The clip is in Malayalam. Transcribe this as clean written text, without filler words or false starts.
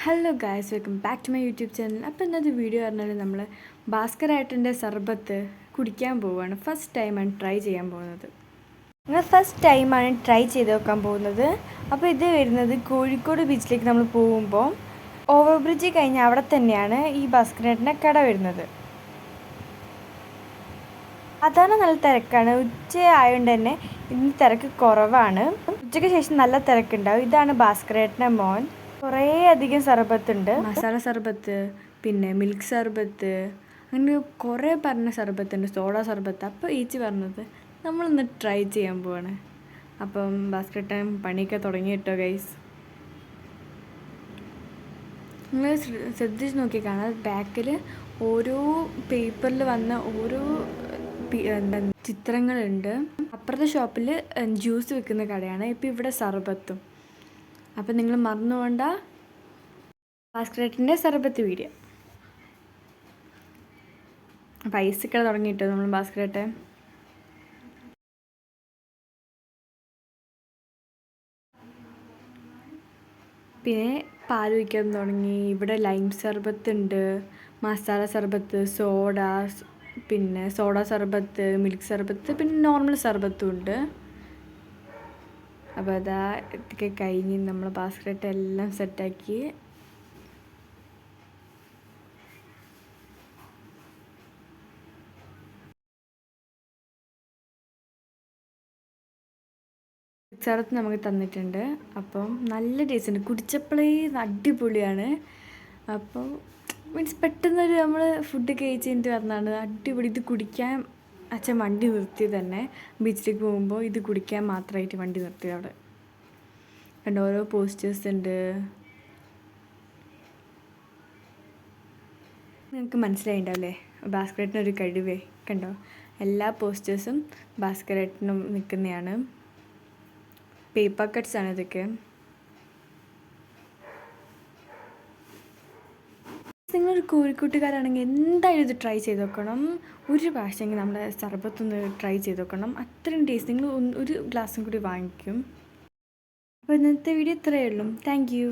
Hello guys, welcome back to my YouTube channel. അപ്പോൾ ഇന്നത്തെ വീഡിയോ പറഞ്ഞാൽ നമ്മൾ ഭാസ്കരേട്ടൻ്റെ സർബത്ത് കുടിക്കാൻ പോവുകയാണ്. ഫസ്റ്റ് ടൈമാണ് ട്രൈ ചെയ്യാൻ പോകുന്നത്. നിങ്ങൾ ഫസ്റ്റ് ടൈമാണ് ട്രൈ ചെയ്ത് നോക്കാൻ പോകുന്നത്. അപ്പോൾ ഇത് വരുന്നത് കോഴിക്കോട് ബീച്ചിലേക്ക് നമ്മൾ പോകുമ്പോൾ ഓവർ ബ്രിഡ്ജ് കഴിഞ്ഞ് അവിടെ തന്നെയാണ് ഈ ഭാസ്കരേട്ടൻ്റെ കട വരുന്നത്. അതാണ് നല്ല തിരക്കാണ്. ഉച്ച ആയതുകൊണ്ട് തന്നെ ഇന്ന് തിരക്ക് കുറവാണ്. ഉച്ചയ്ക്ക് ശേഷം നല്ല തിരക്കുണ്ടാവും. ഇതാണ് ഭാസ്കരേട്ടൻ്റെ മോൻ. കുറേ അധികം സർബത്തുണ്ട്. മസാല സർബത്ത്, പിന്നെ മിൽക്ക് സർബത്ത്, അങ്ങനെ കുറേ പറഞ്ഞ സർബത്തുണ്ട്, സോഡ സർബത്ത്. അപ്പോൾ ഈച്ചി പറഞ്ഞത് നമ്മളൊന്ന് ട്രൈ ചെയ്യാൻ പോവാണ്. അപ്പം ഭാസ്കരേട്ടൻ പണിയൊക്കെ തുടങ്ങി കേട്ടോ ഗൈസ്. നിങ്ങൾ ശ്രദ്ധിച്ച് നോക്കി കാണാം, ബാക്കിൽ ഓരോ പേപ്പറിൽ വന്ന ഓരോ ചിത്രങ്ങളുണ്ട്. അപ്പുറത്തെ ഷോപ്പിൽ ജ്യൂസ് വിൽക്കുന്ന കടയാണ്. ഇപ്പം ഇവിടെ സർബത്തും. അപ്പം നിങ്ങൾ മറന്നു പോകണ്ട ഭാസ്കരേട്ടൻ്റെ സർബത്ത് വീഡിയോ. അപ്പം ഐസൊക്കെ തുടങ്ങിയിട്ടോ നമ്മൾ ഭാസ്കരേട്ടൻ. പിന്നെ പാൽ വയ്ക്കാൻ തുടങ്ങി. ഇവിടെ ലൈം സർബത്ത് ഉണ്ട്, മസാല സർബത്ത്, സോഡ, പിന്നെ സോഡ സർബത്ത്, മിൽക്ക് സർബത്ത്, പിന്നെ നോർമൽ സർബത്തും ഉണ്ട്. അപ്പോൾ അതാ ഇതൊക്കെ കഴിഞ്ഞ് നമ്മൾ ഭാസ്കരേട്ടൻ എല്ലാം സെറ്റാക്കി. സർബത്ത് നമുക്ക് തന്നിട്ടുണ്ട്. അപ്പം നല്ല ടേസ്റ്റ് ഉണ്ട്. കുടിച്ചപ്പോഴേ അടിപൊളിയാണ്. അപ്പോൾ മീൻസ് പെട്ടെന്നൊരു നമ്മൾ ഫുഡ് കഴിച്ചിട്ട് വന്നാണ് അടിപൊളി. ഇത് കുടിക്കാൻ അച്ഛൻ വണ്ടി നിർത്തി തന്നെ ബീച്ചിലേക്ക് പോകുമ്പോൾ ഇത് കുടിക്കാൻ മാത്രമായിട്ട് വണ്ടി നിർത്തി. അവിടെ കണ്ടോ ഓരോ പോസ്റ്റേഴ്സ് ഉണ്ട്. നിങ്ങൾക്ക് മനസ്സിലായിണ്ടാവില്ലേ ഭാസ്കരേട്ടനൊരു കഴിവേ. കണ്ടോ എല്ലാ പോസ്റ്റേഴ്സും ഭാസ്കരേട്ടനും നിൽക്കുന്നതാണ്. പേപ്പർ കട്ട്സ് ആണ് ഇതൊക്കെ. നിങ്ങളൊരു കോഴിക്കോട്ടുകാരാണെങ്കിൽ എന്തായാലും ഇത് ട്രൈ ചെയ്ത് നോക്കണം. ഒരു പ്രാവശ്യമെങ്കിൽ നമ്മുടെ സർബത്തൊന്ന് ട്രൈ ചെയ്ത് നോക്കണം. അത്രയും ടേസ്റ്റ്. നിങ്ങൾ ഒരു ഗ്ലാസും കൂടി വാങ്ങിക്കും. അപ്പോൾ ഇന്നത്തെ വീഡിയോ ഇത്രയേ ഉള്ളൂ. Thank you.